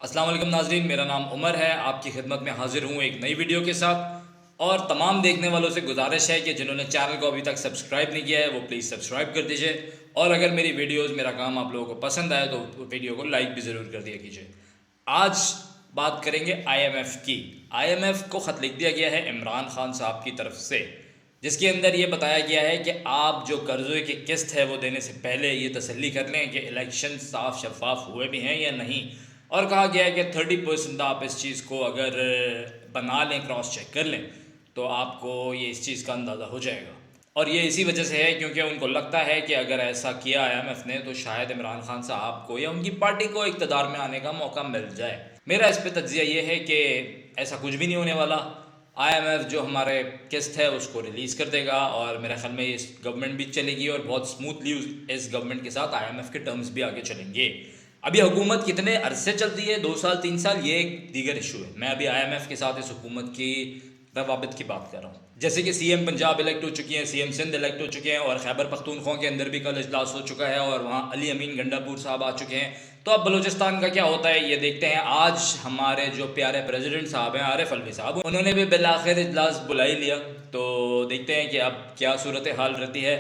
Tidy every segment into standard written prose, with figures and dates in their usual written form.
अस्सलाम वालेकुम नाज़रीन, मेरा नाम उमर है। आपकी खिदमत में हाजिर हूँ एक नई वीडियो के साथ। और तमाम देखने वालों से गुजारिश है कि जिन्होंने चैनल को अभी तक सब्सक्राइब नहीं किया है वो प्लीज़ सब्सक्राइब कर दीजिए। और अगर मेरी वीडियोस मेरा काम आप लोगों को पसंद आए तो वीडियो को लाइक भी ज़रूर कर दिया कीजिए। आज बात करेंगे IMF की। IMF को ख़त लिख दिया गया है इमरान खान साहब की तरफ से, जिसके अंदर ये बताया गया है कि आप जो कर्ज़े की किस्त है वो देने से पहले ये तसल्ली कर लें कि इलेक्शन साफ शफाफ हुए भी हैं या नहीं। और कहा गया है कि 30% आप इस चीज़ को अगर बना लें, क्रॉस चेक कर लें, तो आपको ये इस चीज़ का अंदाज़ा हो जाएगा। और ये इसी वजह से है क्योंकि उनको लगता है कि अगर ऐसा किया IMF ने तो शायद इमरान खान साहब को या उनकी पार्टी को इक़्तिदार में आने का मौका मिल जाए। मेरा इस पर तज्ज़िया ये है कि ऐसा कुछ भी नहीं होने वाला। IMF जो हमारे किस्त है उसको रिलीज़ कर देगा और मेरे ख्याल में इस गवर्नमेंट भी चलेगी और बहुत स्मूथली इस गवर्नमेंट के साथ IMF के टर्म्स भी आगे चलेंगे। अभी हुकूमत कितने अरसे चलती है, 2 साल 3 साल, ये एक दीगर इशू है। मैं अभी IMF के साथ इस हुकूमत की रवाबित की बात कर रहा हूँ। जैसे कि CM पंजाब इलेक्ट हो चुकी हैं, CM सिंध इलेक्ट हो चुके हैं और खैबर पख्तूनख्वा के अंदर भी कल इजलास हो चुका है और वहाँ अली अमीन गंडापुर साहब आ चुके हैं। तो अब बलूचिस्तान का क्या होता है ये देखते हैं। आज हमारे जो प्यारे प्रेसिडेंट साहब हैं आरिफ अलवी साहब, उन्होंने भी बिलाखिर इजलास बुला ही लिया। तो देखते हैं कि अब क्या सूरत हाल रहती है।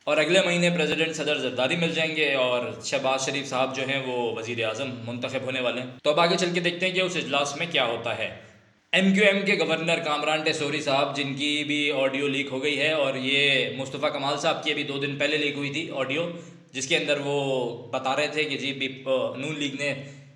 और अगले महीने प्रेसिडेंट सदर जरदारी मिल जाएंगे और शहबाज शरीफ साहब जो हैं वो वज़ीर आज़म मुंतखब होने वाले हैं। तो अब आगे चल के देखते हैं कि उस इजलास में क्या होता है। MQM के गवर्नर कामरान टेसोरी साहब, जिनकी भी ऑडियो लीक हो गई है, और ये मुस्तफ़ा कमाल साहब की अभी 2 दिन पहले लीक हुई थी ऑडियो, जिसके अंदर वो बता रहे थे कि जी नून लीग ने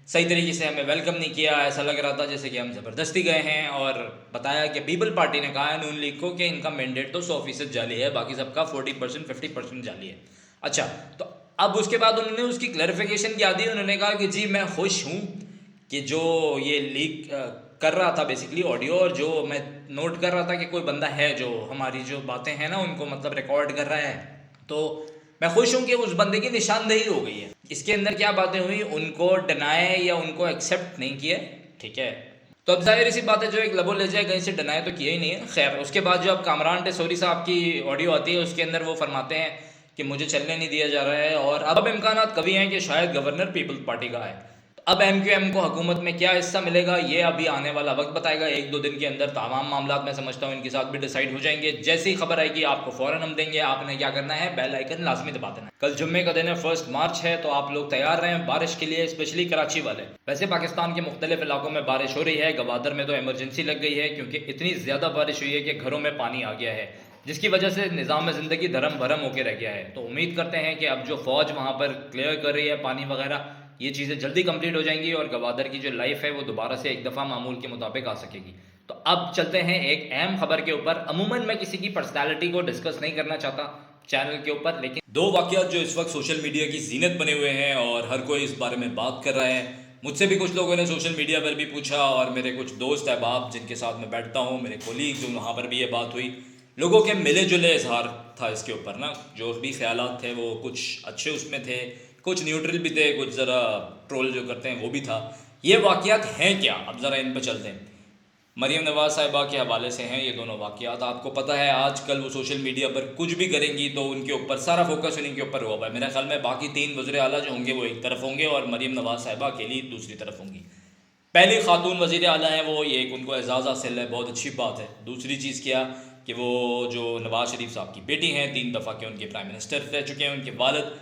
सही तरीके से हमें वेलकम नहीं किया। ऐसा लग रहा था जैसे कि हम ज़बरदस्ती गए हैं। और बताया कि पीपल पार्टी ने कहा है नून लीग को कि इनका मैंडेट तो 100% जाली है, बाकी सबका 40% 50% जाली है। अच्छा, तो अब उसके बाद उन्होंने उसकी क्लैरिफिकेशन क्या दी। उन्होंने कहा कि जी मैं खुश हूँ कि जो ये लीक कर रहा था बेसिकली ऑडियो, और जो मैं नोट कर रहा था कि कोई बंदा है जो हमारी जो बातें हैं ना उनको मतलब रिकॉर्ड कर रहा है, तो मैं खुश हूँ कि उस बंदे की निशानदेही हो गई है। इसके अंदर क्या बातें हुई, उनको डिनाई या उनको एक्सेप्ट नहीं किया, ठीक है। तो अब जाहिर सी बात है जो एक लबो ले जाए कहीं से डिनाई तो किया ही नहीं है। खैर, उसके बाद जो अब कामरान टेसोरी साहब की ऑडियो आती है उसके अंदर वो फरमाते हैं कि मुझे चलने नहीं दिया जा रहा है और अब इम्कान कभी हैं कि शायद गवर्नर पीपल्स पार्टी का है। अब MQM को हुकूमत में क्या हिस्सा मिलेगा ये अभी आने वाला वक्त बताएगा। 1-2 दिन के अंदर तमाम मामला मैं समझता हूँ इनके साथ भी डिसाइड हो जाएंगे। जैसे ही खबर आएगी आपको फ़ौरन हम देंगे। आपने क्या करना है, बेल आइकन लाजमी दबा देना। कल जुम्मे का दिन है, 1 मार्च है, तो आप लोग तैयार रहें बारिश के लिए, स्पेशली कराची वाले। वैसे पाकिस्तान के मुख्तलिफ इलाकों में बारिश हो रही है। गवादर में तो इमरजेंसी लग गई है क्योंकि इतनी ज़्यादा बारिश हुई है कि घरों में पानी आ गया है, जिसकी वजह से निज़ाम ज़िंदगी धर्म भरम होकर रह गया है। तो उम्मीद करते हैं कि अब जो फ़ौज वहाँ पर क्लियर कर रही है पानी वगैरह, ये चीज़ें जल्दी कंप्लीट हो जाएंगी और गवादर की जो लाइफ है वो दोबारा से एक दफ़ा मामूल के मुताबिक आ सकेगी। तो अब चलते हैं एक अहम खबर के ऊपर। अमूमन मैं किसी की पर्सनैलिटी को डिस्कस नहीं करना चाहता चैनल के ऊपर, लेकिन 2 वाक़यात जो इस वक्त सोशल मीडिया की जीनत बने हुए हैं और हर कोई इस बारे में बात कर रहा है। मुझसे भी कुछ लोगों ने सोशल मीडिया पर भी पूछा और मेरे कुछ दोस्त अहबाब जिनके साथ मैं बैठता हूँ, मेरे कोलीग्स, वहाँ पर भी ये बात हुई। लोगों के मिले जुले इजहार था इसके ऊपर ना। जो भी ख्यालात थे वो कुछ अच्छे उसमें थे, कुछ न्यूट्रल भी थे, कुछ ज़रा ट्रोल जो करते हैं वो भी था। ये वाक़यात हैं क्या, अब ज़रा इन पर चलते हैं। मरीम नवाज़ साहिबा के हवाले से हैं ये दोनों वाक़यात। आपको पता है आजकल वो सोशल मीडिया पर कुछ भी करेंगी तो उनके ऊपर सारा फोकस उन्हीं के ऊपर हुआ है। मेरे ख्याल में बाकी 3 वज़ीर आला जो होंगे वो एक तरफ होंगे और मरीम नवाज़ साहिबा अकेली दूसरी तरफ होंगी। पहली खातून वज़ीर आला हैं वो, ये एक उनको एजाज़ हासिल है, बहुत अच्छी बात है। दूसरी चीज़ क्या कि वो जो नवाज़ शरीफ साहब की बेटी हैं, 3 दफ़ा के उनके प्राइम मिनिस्टर रह चुके हैं, उनके वालिद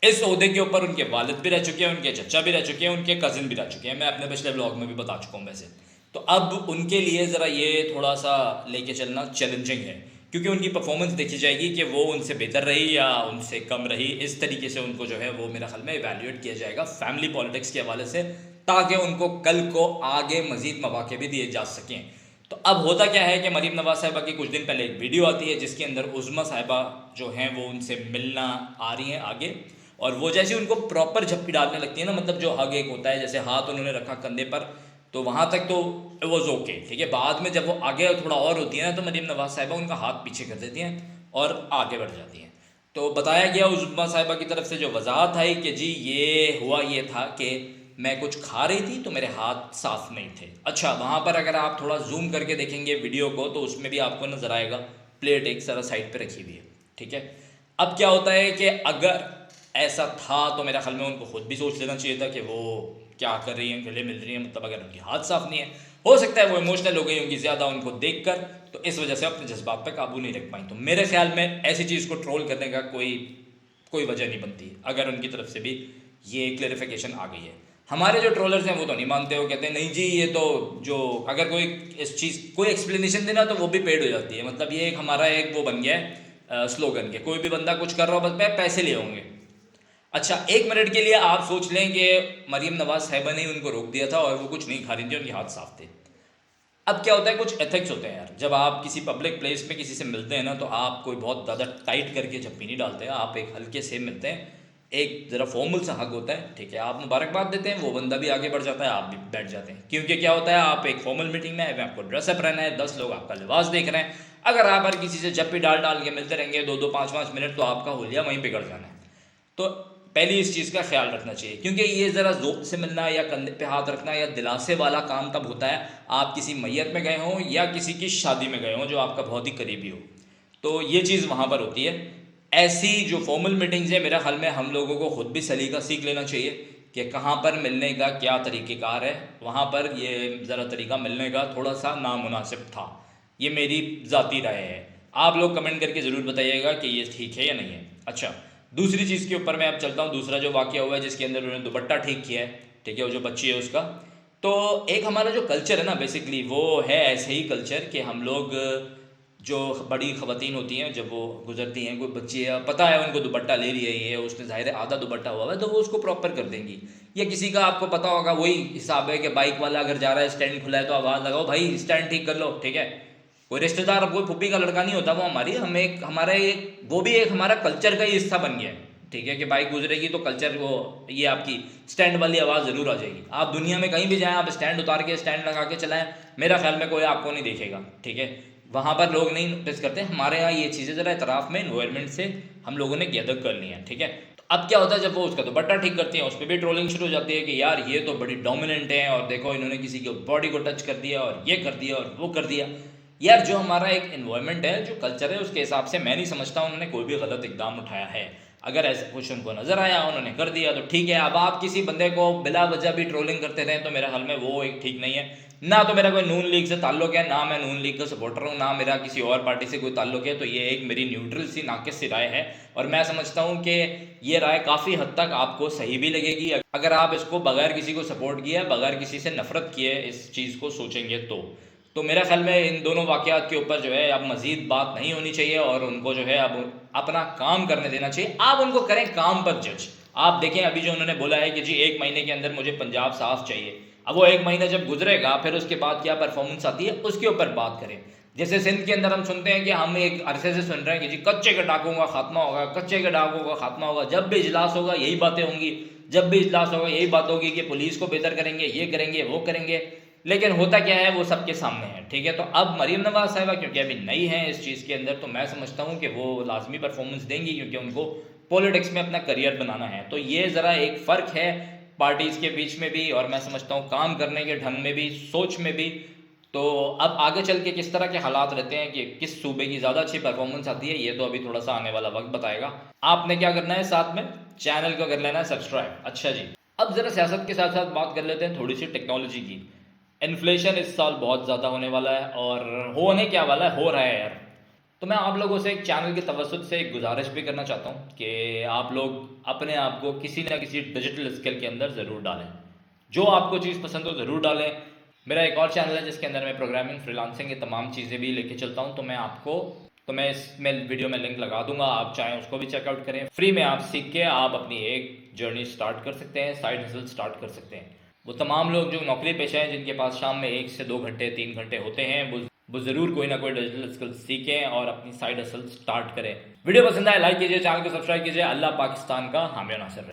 इस ओहदे के ऊपर, उनके वालिद भी रह चुके हैं, उनके चचा भी रह चुके हैं, उनके कज़न भी रह चुके हैं। मैं अपने पिछले ब्लॉग में भी बता चुका हूँ वैसे। तो अब उनके लिए ज़रा ये थोड़ा सा लेके चलना चैलेंजिंग है क्योंकि उनकी परफॉर्मेंस देखी जाएगी कि वो उनसे बेहतर रही या उनसे कम रही। इस तरीके से उनको जो है वो मेरा ख्याल में इवैल्यूएट किया जाएगा फैमिली पॉलिटिक्स के हवाले से, ताकि उनको कल को आगे मज़ीद मौके भी दिए जा सकें। तो अब होता क्या है कि मरीम नवाज़ साहिबा की कुछ दिन पहले एक वीडियो आती है जिसके अंदर उज़्मा साहिबा जो हैं वो उनसे मिलना आ रही हैं आगे, और वो जैसे उनको प्रॉपर झप्पी डालने लगती है ना, मतलब जो हग एक होता है, जैसे हाथ उन्होंने रखा कंधे पर, तो वहाँ तक तो इट वॉज ओके, ठीक है। बाद में जब वो आगे थोड़ा और होती है ना तो मरीम नवाज़ साहिबा उनका हाथ पीछे कर देती हैं और आगे बढ़ जाती हैं। तो बताया गया उज़्मा साहिबा की तरफ से जो वजाहत आई कि जी ये हुआ ये था कि मैं कुछ खा रही थी तो मेरे हाथ साफ नहीं थे। अच्छा, वहाँ पर अगर आप थोड़ा जूम करके देखेंगे वीडियो को तो उसमें भी आपको नज़र आएगा प्लेट एक सारा साइड पे रखी हुई है, ठीक है। अब क्या होता है कि अगर ऐसा था तो मेरा ख्याल में उनको खुद भी सोच लेना चाहिए था कि वो क्या कर रही हैं, गले मिल रही हैं, मतलब अगर उनके हाथ साफ नहीं है, हो सकता है वो इमोशनल हो गई होंगी ज़्यादा उनको देखकर, तो इस वजह से अपने जज्बात पे काबू नहीं रख पाई। तो मेरे ख्याल में ऐसी चीज़ को ट्रोल करने का कोई वजह नहीं बनती अगर उनकी तरफ से भी ये क्लेरिफिकेशन आ गई है। हमारे जो ट्रोलर्स हैं वो तो नहीं मानते, वो कहते हैं नहीं जी ये तो जो अगर कोई इस चीज़ कोई एक्सप्लेनेशन देना तो वो भी पेड हो जाती है, मतलब ये एक हमारा एक वो बन गया है स्लोगन के, कोई भी बंदा कुछ कर रहा हो बस पैसे ले होंगे। अच्छा, 1 मिनट के लिए आप सोच लें कि मरीम नवाज साहिबा ने उनको रोक दिया था और वो कुछ नहीं खा रही थी, उनके हाथ साफ थे। अब क्या होता है, कुछ एथिक्स होते हैं यार, जब आप किसी पब्लिक प्लेस में किसी से मिलते हैं ना तो आप कोई बहुत ज़्यादा टाइट करके झप्पी नहीं डालते हैं, आप एक हल्के से मिलते हैं, एक ज़रा फॉर्मल सा हक होता है, ठीक है, आप मुबारकबाद देते हैं, वो बंदा भी आगे बढ़ जाता है, आप भी बैठ जाते हैं, क्योंकि क्या होता है आप एक फॉर्मल मीटिंग में आए, आपको ड्रेसअप रहना है, 10 लोग आपका लिबास देख रहे हैं, अगर आप हर किसी से झप्पी डाल डाल के मिलते रहेंगे 2-2 5-5 मिनट तो आपका होलिया वहीं बिगड़ जाना है। तो पहली इस चीज़ का ख्याल रखना चाहिए, क्योंकि ये ज़रा ज़ोक से मिलना या कंधे पे हाथ रखना या दिलासे वाला काम तब होता है आप किसी मैयत में गए हों या किसी की शादी में गए हों जो आपका बहुत ही करीबी हो, तो ये चीज़ वहाँ पर होती है। ऐसी जो फॉर्मल मीटिंग्स है मेरा ख्याल में हम लोगों को ख़ुद भी सलीका सीख लेना चाहिए कि कहाँ पर मिलने का क्या तरीक़ेकार है, वहाँ पर ये ज़रा तरीका मिलने का थोड़ा सा नामुनासिब था, ये मेरी ज़ाती राय है। आप लोग कमेंट करके ज़रूर बताइएगा कि ये ठीक है या नहीं है। अच्छा, दूसरी चीज़ के ऊपर मैं अब चलता हूँ, दूसरा जो वाक़या हुआ है जिसके अंदर उन्होंने दुपट्टा ठीक किया है, ठीक है, वो जो बच्ची है उसका, तो एक हमारा जो कल्चर है ना बेसिकली वो है ऐसे ही कल्चर कि हम लोग जो बड़ी ख़वातीन होती हैं जब वो गुजरती हैं, कोई बच्ची है पता है उनको दुपट्टा ले रही है ये, उसने ज़ाहिर है आधा दुपट्टा हुआ है तो वो उसको प्रॉपर कर देंगी, या किसी का आपको पता होगा वही हिसाब है कि बाइक वाला अगर जा रहा है स्टैंड खुला है तो आवाज़ लगाओ भाई स्टैंड ठीक कर लो, ठीक है, कोई रिश्तेदार अब कोई फूफी का लड़का नहीं होता, वो हमारी हम एक हमारा एक वो भी एक हमारा कल्चर का ही हिस्सा बन गया है, ठीक है, कि बाइक गुजरेगी तो कल्चर वो ये आपकी स्टैंड वाली आवाज़ ज़रूर आ जाएगी। आप दुनिया में कहीं भी जाएं आप स्टैंड उतार के स्टैंड लगा के चलाएं, मेरा ख्याल में कोई आपको नहीं देखेगा, ठीक है, वहाँ पर लोग नहीं नोटिस करते। हमारे यहाँ ये चीज़ें ज़रा इतराफ़ में इन्वायरमेंट से हम लोगों ने गैदर कर ली हैं, ठीक है। तो अब क्या होता है जब वो उसका दुपट्टा ठीक करती हैं उस पर भी ट्रोलिंग शुरू हो जाती है कि यार ये तो बड़ी डोमिनेंट है और देखो इन्होंने किसी की बॉडी को टच कर दिया और ये कर दिया और वो कर दिया। यार जो हमारा एक इन्वायरमेंट है जो कल्चर है उसके हिसाब से मैं नहीं समझता उन्होंने कोई भी गलत इकदाम उठाया है, अगर ऐसा कुछ उनको नज़र आया उन्होंने कर दिया तो ठीक है। अब आप किसी बंदे को बिला वजह भी ट्रोलिंग करते रहें तो मेरे ख्याल में वो एक ठीक नहीं है। ना तो मेरा कोई नून लीग से ताल्लुक है, ना मैं नून लीग का सपोर्टर हूँ, ना मेरा किसी और पार्टी से कोई ताल्लुक है, तो ये एक मेरी न्यूट्रल सी नाकिस सी राय है और मैं समझता हूँ कि ये राय काफ़ी हद तक आपको सही भी लगेगी अगर आप इसको बगैर किसी को सपोर्ट किए, बगैर किसी से नफरत किए इस चीज़ को सोचेंगे तो मेरा ख्याल में इन दोनों वाक़यात के ऊपर जो है अब मज़ीद बात नहीं होनी चाहिए और उनको जो है अब अपना काम करने देना चाहिए। आप उनको करें काम पर जज। आप देखें अभी जो उन्होंने बोला है कि जी 1 महीने के अंदर मुझे पंजाब साफ चाहिए, अब वो 1 महीना जब गुजरेगा फिर उसके बाद क्या परफॉर्मेंस आती है उसके ऊपर बात करें। जैसे सिंध के अंदर हम सुनते हैं कि हम एक अरसे से सुन रहे हैं कि जी कच्चे के डाकुओं का खात्मा होगा, कच्चे के डाकुओं का खात्मा होगा, जब भी इजलास होगा यही बातें होंगी, जब भी इजलास होगा यही बात होगी कि पुलिस को बेहतर करेंगे, ये करेंगे, वो करेंगे, लेकिन होता क्या है वो सबके सामने है, ठीक है। तो अब मरीम नवाज साहिबा क्योंकि अभी नई हैं इस चीज़ के अंदर तो मैं समझता हूँ कि वो लाजमी परफॉर्मेंस देंगी क्योंकि उनको पॉलिटिक्स में अपना करियर बनाना है। तो ये ज़रा एक फ़र्क है पार्टीज़ के बीच में भी और मैं समझता हूँ काम करने के ढंग में भी, सोच में भी। तो अब आगे चल के किस तरह के हालात रहते हैं कि किस सूबे की ज़्यादा अच्छी परफॉर्मेंस आती है ये तो अभी थोड़ा सा आने वाला वक्त बताएगा। आपने क्या करना है, साथ में चैनल को कर लेना है सब्सक्राइब। अच्छा जी, अब ज़रा सियासत के साथ साथ बात कर लेते हैं थोड़ी सी टेक्नोलॉजी की। इन्फ्लेशन इस साल बहुत ज़्यादा होने वाला है और होने क्या वाला है, हो रहा है यार। तो मैं आप लोगों से एक चैनल के तवज्जुद से एक गुजारिश भी करना चाहता हूँ कि आप लोग अपने आप को किसी ना किसी डिजिटल स्किल के अंदर ज़रूर डालें, जो आपको चीज़ पसंद हो ज़रूर डालें। मेरा एक और चैनल है जिसके अंदर मैं प्रोग्रामिंग, फ्रीलांसिंग, ये तमाम चीज़ें भी लेके चलता हूँ, तो मैं इसमें वीडियो में लिंक लगा दूंगा, आप चाहें उसको भी चेकआउट करें। फ्री में आप सीख के आप अपनी एक जर्नी स्टार्ट कर सकते हैं, साइड हसल स्टार्ट कर सकते हैं। वो तमाम लोग जो नौकरी पेशा हैं जिनके पास शाम में 1 से 2 घंटे 3 घंटे होते हैं वो ज़रूर कोई ना कोई डिजिटल स्किल सीखें और अपनी साइड हसल स्टार्ट करें। वीडियो पसंद आए लाइक कीजिए, चैनल को सब्सक्राइब कीजिए। अल्लाह पाकिस्तान का हामी नासिर।